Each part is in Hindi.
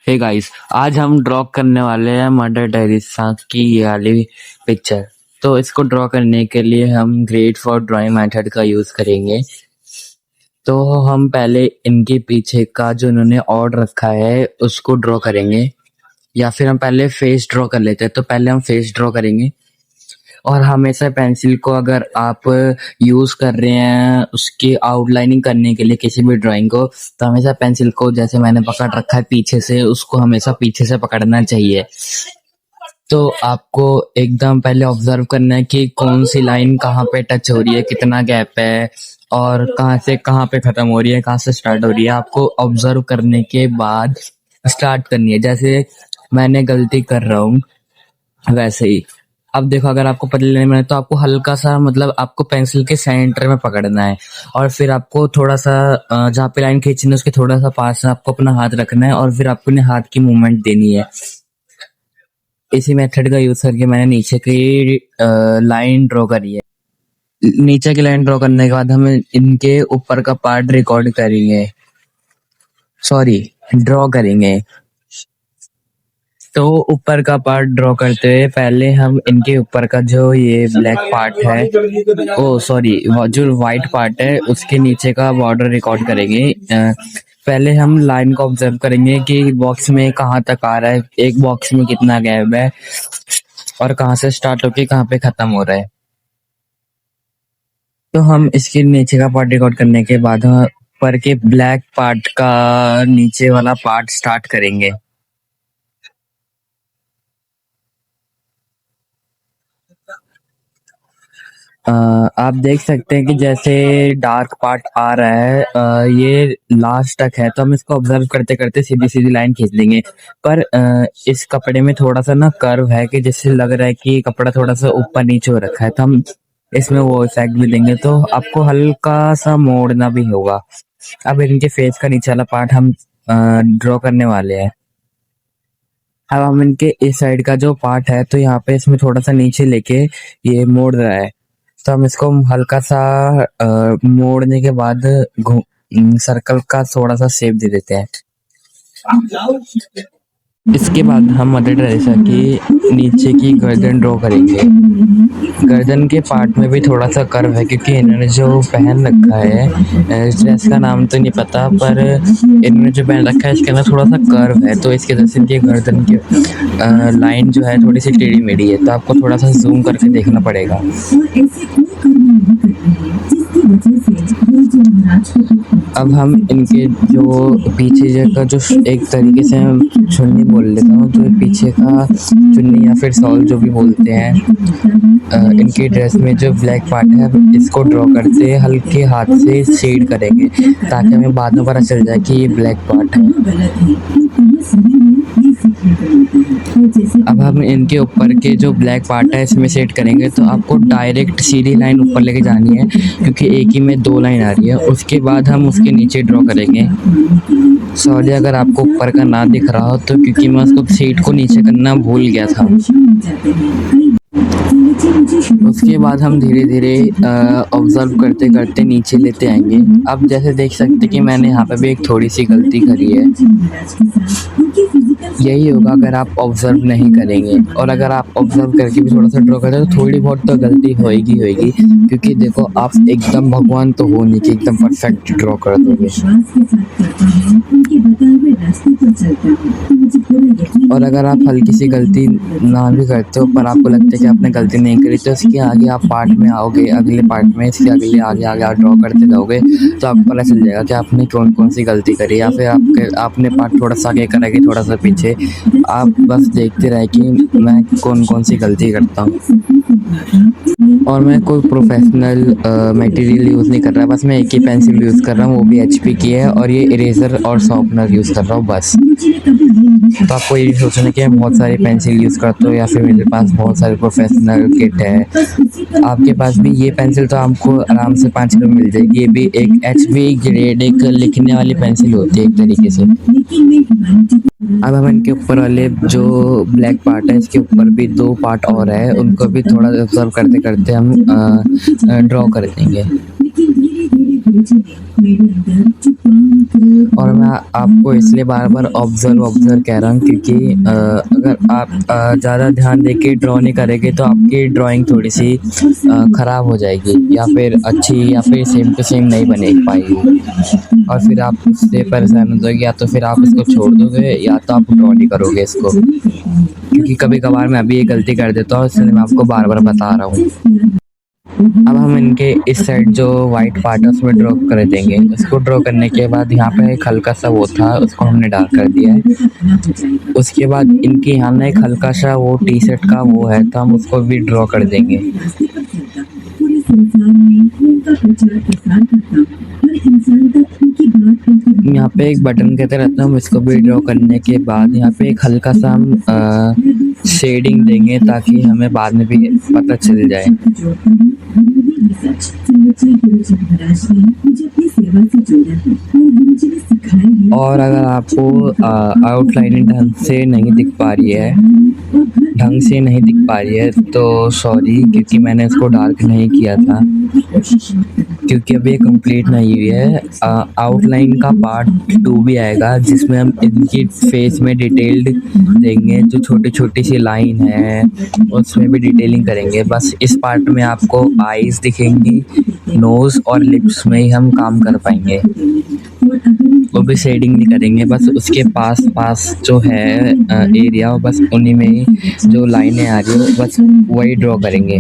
हे गाइस, आज हम ड्रॉ करने वाले हैं मदर टेरेसा की ये वाली पिक्चर। तो इसको ड्रॉ करने के लिए हम ग्रेड फॉर ड्राइंग मेथड का यूज करेंगे। तो हम पहले इनके पीछे का जो इन्होंने ऑर्ड रखा है उसको ड्रॉ करेंगे, या फिर हम पहले फेस ड्रॉ कर लेते हैं। तो पहले हम फेस ड्रॉ करेंगे। और हमेशा पेंसिल को अगर आप यूज कर रहे हैं उसकी आउटलाइनिंग करने के लिए किसी भी ड्राइंग को, तो हमेशा पेंसिल को जैसे मैंने पकड़ रखा है पीछे से, उसको हमेशा पीछे से पकड़ना चाहिए। तो आपको एकदम पहले ऑब्जर्व करना है कि कौन सी लाइन कहाँ पे टच हो रही है, कितना गैप है, और कहाँ से कहाँ पे खत्म हो रही है, कहाँ से स्टार्ट हो रही है। आपको ऑब्जर्व करने के बाद स्टार्ट करनी है। जैसे मैंने गलती कर रहा हूँ वैसे ही। अब देखो, अगर आपको पतली लाइन बनानी है तो आपको हल्का सा, मतलब आपको पेंसिल के सेंटर में पकड़ना है, और फिर आपको थोड़ा सा जहाँ पे लाइन खींचनी है उसके थोड़ा सा पास में आपको अपना हाथ रखना है, और फिर आपको अपने हाथ की मूवमेंट देनी है। इसी मेथड का यूज करके मैंने नीचे की लाइन ड्रॉ करी है। नीचे की लाइन ड्रॉ करने के बाद हम इनके ऊपर का पार्ट रिकॉर्ड करेंगे, सॉरी ड्रॉ करेंगे। तो ऊपर का पार्ट ड्रॉ करते हुए पहले हम इनके ऊपर का जो ये ब्लैक पार्ट है, ओ सॉरी, जो व्हाइट पार्ट है उसके नीचे का बॉर्डर रिकॉर्ड करेंगे। पहले हम लाइन को ऑब्जर्व करेंगे कि बॉक्स में कहाँ तक आ रहा है, एक बॉक्स में कितना गैप है, और कहाँ से स्टार्ट होके कहाँ पे खत्म हो रहा है। तो हम इसके नीचे का पार्ट रिकॉर्ड करने के बाद हम ऊपर के ब्लैक पार्ट का नीचे वाला पार्ट स्टार्ट करेंगे। आप देख सकते हैं कि जैसे डार्क पार्ट आ रहा है, ये लास्ट तक है, तो हम इसको ऑब्जर्व करते करते सीधी सीधी लाइन खींच देंगे। पर इस कपड़े में थोड़ा सा ना कर्व है कि जिससे लग रहा है कि कपड़ा थोड़ा सा ऊपर नीचे हो रखा है, तो हम इसमें वो इफेक्ट भी देंगे। तो आपको हल्का सा मोड़ना भी होगा। अब इनके फेस का नीचे वाला पार्ट हम ड्रॉ करने वाले हैं। अब हम इनके इस साइड का जो पार्ट है, तो यहाँ पे इसमें थोड़ा सा नीचे लेके ये मोड़ रहा है, तो हम इसको हल्का सा मोड़ने के बाद सर्कल का थोड़ा सा शेप दे देते हैं। इसके बाद हम मदर टेरेसा की नीचे की गर्दन ड्रॉ करेंगे। गर्दन के पार्ट में भी थोड़ा सा कर्व है, क्योंकि इन्होंने जो पहन रखा है, ड्रेस का नाम तो नहीं पता, पर इन्होंने जो पहन रखा है इसके अंदर थोड़ा सा कर्व है, तो इसकी वजह से इनकी गर्दन की लाइन जो है थोड़ी सी टेढ़ी मेढ़ी है, तो आपको थोड़ा सा जूम करके देखना पड़ेगा। अब हम इनके जो पीछे का जो एक तरीके से चुन्नी बोल लेता हूँ, जो पीछे का चुन्नी या फिर शॉल जो भी बोलते हैं, इनकी ड्रेस में जो ब्लैक पार्ट है इसको ड्रॉ करते हल्के हाथ से शेड करेंगे, ताकि हमें बाद में पता चल जाए कि ये ब्लैक पार्ट है। अब हम इनके ऊपर के जो ब्लैक पार्ट है इसमें सेट करेंगे, तो आपको डायरेक्ट सीधी लाइन ऊपर लेके जानी है, क्योंकि एक ही में दो लाइन आ रही है। उसके बाद हम उसके नीचे ड्रॉ करेंगे। सॉरी अगर आपको ऊपर का ना दिख रहा हो, तो क्योंकि मैं उसको सीट को नीचे करना भूल गया था। उसके बाद हम धीरे धीरे ऑब्जर्व करते करते नीचे लेते आएंगे। अब जैसे देख सकते कि मैंने यहाँ पे भी एक थोड़ी सी गलती करी है। यही होगा अगर आप ऑब्जर्व नहीं करेंगे, और अगर आप ऑब्जर्व करके भी थोड़ा सा ड्रॉ करते हैं तो थोड़ी बहुत तो गलती होएगी, क्योंकि देखो आप एकदम भगवान तो हो नहीं कि एकदम परफेक्ट ड्रॉ कर दोगे। और अगर आप हल्की सी गलती ना भी करते हो, पर आपको लगता है कि आपने गलती नहीं करी, तो इसके आगे आप पार्ट में आओगे, अगले पार्ट में इसके अगले आगे आगे आप ड्रॉ करते जाओगे, तो आपको पता चल जाएगा कि आपने कौन कौन सी गलती करी, या फिर आपने पार्ट थोड़ा सा आगे करा कि थोड़ा सा पीछे। आप बस देखते रहे कि मैं कौन कौन सी गलती करता हूँ। और मैं कोई प्रोफेशनल मटेरियल यूज़ नहीं कर रहा, बस मैं एक ही पेंसिल यूज़ कर रहा हूँ, वो भी HP की है, और ये इरेज़र और शॉर्पनर यूज़ कर रहा हूँ बस। तो आपको ये सोचना कि मैं बहुत सारी पेंसिल यूज़ करता हूँ, या फिर मेरे पास बहुत सारे प्रोफेशनल किट है। आपके पास भी ये पेंसिल तो आपको आराम से 5 किलो मिल जाएगी। ये भी एक HB ग्रेड एक लिखने वाली पेंसिल होती है एक तरीके से। अब हम इनके ऊपर वाले जो ब्लैक पार्ट है, इसके ऊपर भी 2 पार्ट और है, उनको भी थोड़ा ऑब्जर्व करते करते हम ड्रॉ कर देंगे। और मैं आपको इसलिए बार बार ऑब्जर्व कह रहा हूँ क्योंकि अगर आप ज़्यादा ध्यान दे के ड्रॉ नहीं करेंगे तो आपकी ड्राइंग थोड़ी सी ख़राब हो जाएगी या फिर अच्छी या फिर सेम टू सेम नहीं बने पाएगी और फिर आप उससे परेशान हो जाओगे या तो फिर आप इसको छोड़ दोगे या तो आप ड्रॉ नहीं करोगे इसको, क्योंकि कभी कभार मैं अभी ये गलती कर देता हूँ इसलिए मैं आपको बार बार बता रहा हूँ। अब हम इनके इस साइड जो वाइट पार्ट है उसमें ड्रॉ कर देंगे। इसको ड्रॉ करने के बाद यहाँ पे एक हल्का सा वो था उसको हमने डार्क कर दिया है। उसके बाद इनके यहाँ ना एक हल्का सा वो टी शर्ट का वो है तो हम उसको भी ड्रॉ कर देंगे। यहाँ पे एक बटन कहते रहता है, हम इसको भी ड्रॉ करने के बाद यहाँ पे एक हल्का सा हम शेडिंग देंगे ताकि हमें बाद में भी पता चल जाए। और अगर आपको आउटलाइन ढंग से नहीं दिख पा रही है तो सॉरी, क्योंकि मैंने इसको डार्क नहीं किया था क्योंकि अभी ये कंप्लीट नहीं हुई है। आउटलाइन का पार्ट 2 भी आएगा जिसमें हम इनकी फेस में डिटेल्ड देंगे, जो छोटी छोटी सी लाइन है उसमें भी डिटेलिंग करेंगे। बस इस पार्ट में आपको आईज दिखेंगी, नोज़ और लिप्स में ही हम काम कर पाएंगे, वो भी शेडिंग नहीं करेंगे। बस उसके पास जो है एरिया, बस उन्हीं में ही जो लाइनें आ रही है बस वही ड्रॉ करेंगे।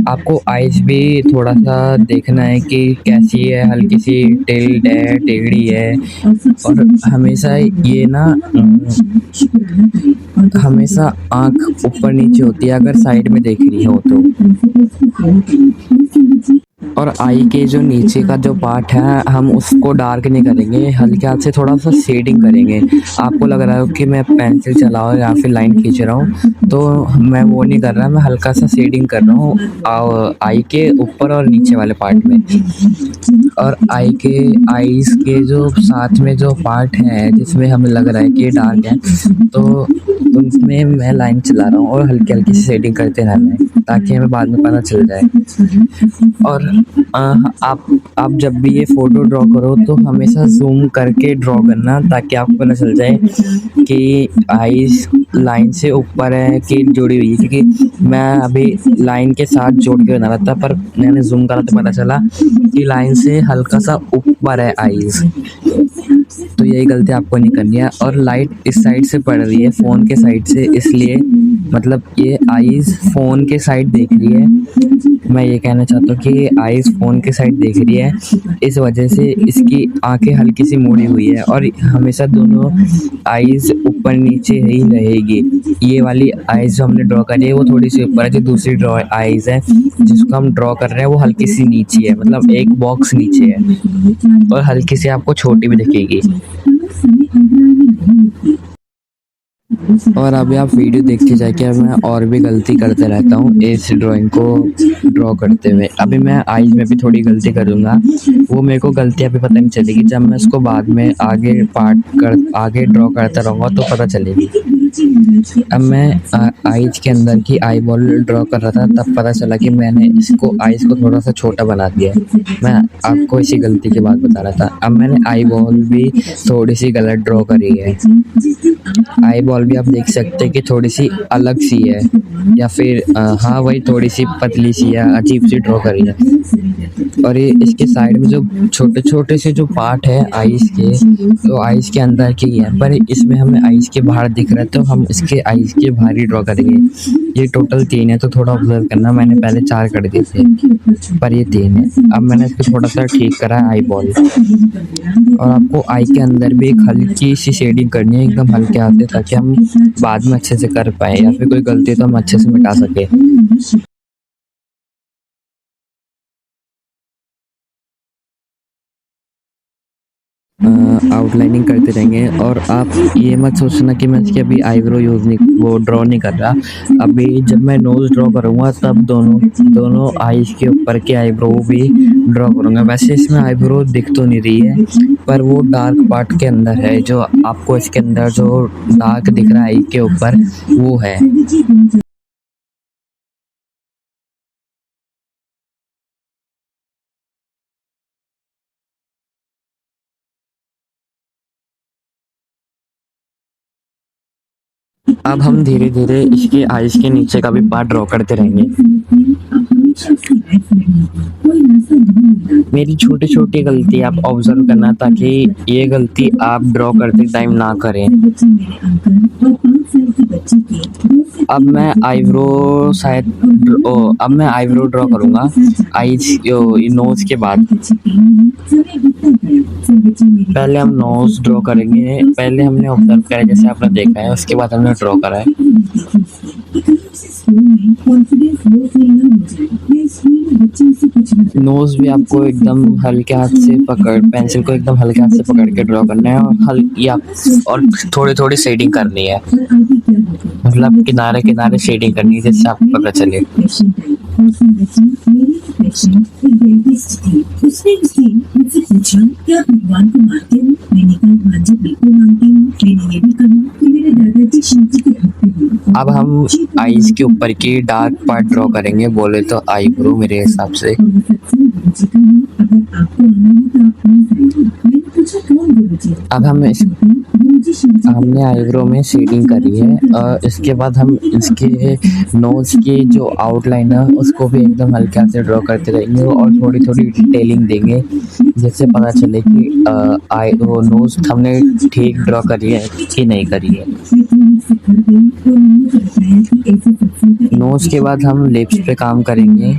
आपको आइज भी थोड़ा सा देखना है कि कैसी है, हल्की सी टिल्ड है, टेढ़ी है, और हमेशा ये ना हमेशा आँख ऊपर नीचे होती है अगर साइड में देख रही हो तो। और आई के जो नीचे का जो पार्ट है हम उसको डार्क नहीं करेंगे, हल्के हाथ से थोड़ा सा शेडिंग करेंगे। आपको लग रहा है कि मैं पेंसिल चला रहा हूँ या फिर लाइन खींच रहा हूँ, तो मैं वो नहीं कर रहा, मैं हल्का सा शेडिंग कर रहा हूँ आई के ऊपर और नीचे वाले पार्ट में। और आईज के जो साथ में जो पार्ट है जिसमें हमें लग रहा है कि डार्क है तो उसमें मैं लाइन चला रहा हूँ और हल्की हल्की सी शेडिंग करते रहना है ताकि हमें बाद में पता चल जाए। और आप जब भी ये फ़ोटो ड्रॉ करो तो हमेशा जूम करके ड्रॉ करना ताकि आपको पता चल जाए कि आईज लाइन से ऊपर है कि जुड़ी हुई है, क्योंकि मैं अभी लाइन के साथ जोड़ के बना रहा था पर मैंने जूम करा तो पता चला कि लाइन से हल्का सा ऊपर है आईज। तो यही गलती आपको नहीं करनी है। और लाइट इस साइड से पड़ रही है फ़ोन के साइड से, इसलिए मतलब ये आईज फ़ोन के साइड देख रही है। मैं ये कहना चाहता हूँ कि आईज फ़ोन के साइड देख रही है, इस वजह से इसकी आंखें हल्की सी मुड़ी हुई है और हमेशा दोनों आईज ऊपर नीचे ही रहेगी। ये वाली आईज जो हमने ड्रॉ करी है वो थोड़ी सी ऊपर है, जो दूसरी आईज है जिसको हम ड्रॉ कर रहे हैं वो हल्की सी नीचे है, मतलब एक बॉक्स नीचे है और हल्की सी आपको छोटी भी दिखेगी। और अभी आप वीडियो देखते जाइए, मैं और भी गलती करते रहता हूँ इस ड्राइंग को ड्रॉ करते हुए। अभी मैं आईज में भी थोड़ी गलती करूँगा, वो मेरे को गलती अभी पता नहीं चलेगी, जब मैं इसको बाद में आगे ड्रॉ करता रहूँगा तो पता चलेगी। अब मैं आईज के अंदर की आई बॉल ड्रॉ कर रहा था तब पता चला कि मैंने इसको आईज को थोड़ा सा छोटा बना दिया है। मैं आपको इसी गलती की बात बता रहा था। अब मैंने आई बॉल भी थोड़ी सी गलत ड्रॉ करी है। आई बॉल भी आप देख सकते हैं कि थोड़ी सी अलग सी है या फिर हाँ वही थोड़ी सी पतली सी है, अजीब सी ड्रॉ करी है। और ये इसके साइड में जो छोटे छोटे से जो पार्ट है आईज के, तो आईज के अंदर के ही है पर इसमें हमें आईज के बाहर दिख रहा है तो हम इसके आईज के बाहर ही ड्रॉ करेंगे। ये टोटल 3 है तो थोड़ा ऑब्जर्व करना, मैंने पहले 4 कर दिए थे पर ये 3 है। अब मैंने इसको थोड़ा सा ठीक करा है आई बॉल। और आपको आई के अंदर भी एक हल्की सी शेडिंग करनी है एकदम हल्के हाथ से, ताकि हम बाद में अच्छे से कर पाए या फिर कोई गलती तो हम अच्छे से मिटा सके। आउटलाइनिंग करते रहेंगे। और आप ये मत सोचना कि मैं इसकी अभी आईब्रो ड्रॉ नहीं कर रहा। अभी जब मैं नोज़ ड्रॉ करूँगा तब दोनों आईज के ऊपर के आईब्रो भी ड्रॉ करूँगा। वैसे इसमें आईब्रो दिख तो नहीं रही है पर वो डार्क पार्ट के अंदर है, जो आपको इसके अंदर जो डार्क दिख रहा है आई के ऊपर वो है। अब हम धीरे धीरे इसके आइज के नीचे का भी पार्ट ड्रॉ करते रहेंगे। मेरी छोटी छोटी गलती आप ऑब्जर्व करना ताकि ये गलती आप ड्रॉ करते टाइम ना करें। अब मैं आईब्रो अब मैं आईब्रो ड्रॉ करूँगा आइज नोज के बाद। पहले हम नोज ड्रॉ करेंगे। पहले हमने ऑब्जर्व करा जैसे आपने देखा है, उसके बाद हमने ड्रॉ करा है। नोज भी आपको एकदम हल्के हाथ से पेंसिल को एकदम हल्के हाथ से पकड़ के ड्रॉ करना है और हल्की और थोड़ी थोड़ी शेडिंग करनी है, मतलब किनारे किनारे शेडिंग करनी है जिससे आपको पता चले। उसने मुझसे पूछा क्या भगवान को मानते हो? मैंने कहा हाँ जी बिल्कुल मानती हूँ। मैंने ये भी कहा कि मेरे दादाजी शांति के भक्त हैं। अब हम आईज के ऊपर की डार्क पार्ट ड्रॉ करेंगे, बोले तो आईब्रो मेरे हिसाब से। अब हमने आईब्रो में शेडिंग करी है और इसके बाद हम इसके नोज की जो आउटलाइन है उसको भी एकदम हल्के हाथ से ड्रॉ करते रहेंगे और थोड़ी थोड़ी डिटेलिंग देंगे जिससे पता चले कि वो नोज हमने ठीक ड्रॉ करी है कि नहीं करी है। नोज के बाद हम लिप्स पे काम करेंगे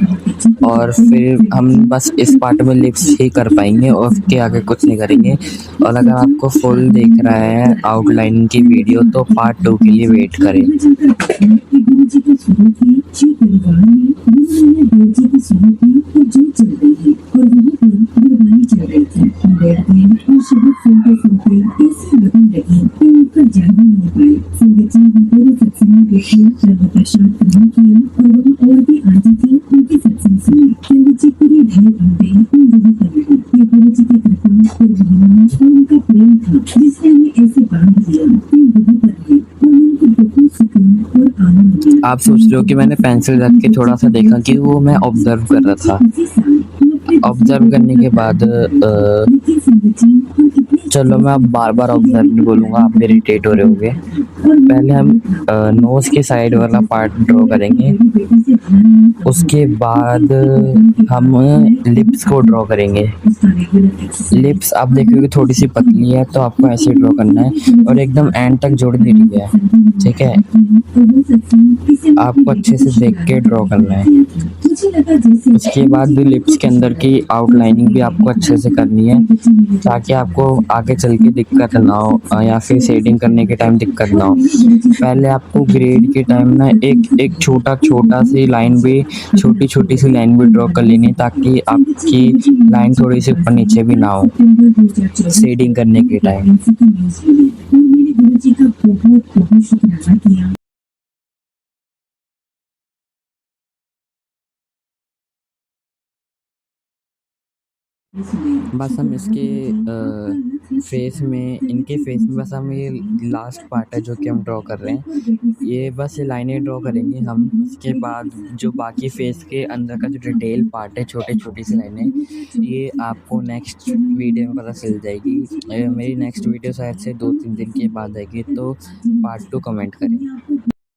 और फिर हम बस इस पार्ट में लिप्स ही कर पाएंगे और उसके आगे कुछ नहीं करेंगे। और अगर आपको फुल देख रहा है आउटलाइन की वीडियो तो पार्ट 2 के लिए वेट करें। आप सोच रहे हो कि मैंने पेंसिल रख के थोड़ा सा देखा कि वो मैं ऑब्जर्व कर रहा था। ऑब्जर्व करने के बाद चलो मैं अब बार बार ऑब्जर्व नहीं बोलूँगा, आप इरिटेट हो रहे होगे। पहले हम नोज के साइड वाला पार्ट ड्रॉ करेंगे, उसके बाद हम लिप्स को ड्रॉ करेंगे। लिप्स आप देखोगे थोड़ी सी पतली है तो आपको ऐसे ड्रॉ करना है और एकदम एंड तक जोड़ दे रही है, ठीक है। आपको अच्छे से देख के ड्रॉ करना है। उसके बाद भी लिप्स के अंदर की आउटलाइनिंग भी आपको अच्छे से करनी है ताकि आपको आगे चल के दिक्कत ना हो या फिर शेडिंग करने के टाइम दिक्कत ना हो। पहले आपको ग्रेड के टाइम ना एक छोटा सी लाइन भी छोटी सी लाइन भी ड्रॉ कर लेनी ताकि आपकी लाइन थोड़ी सी ऊपर नीचे भी ना हो शेडिंग करने के टाइम। बस हम इसके फेस में इनके फेस में बस हम ये लास्ट पार्ट है जो कि हम ड्रॉ कर रहे हैं, ये बस ये लाइनें ड्रॉ करेंगे हम। उसके बाद जो बाकी फेस के अंदर का जो डिटेल पार्ट है छोटी सी लाइनें, ये आपको नेक्स्ट वीडियो में पता चल जाएगी। मेरी नेक्स्ट वीडियो शायद से 2-3 दिन के बाद आएगी, तो पार्ट 2 कमेंट करें।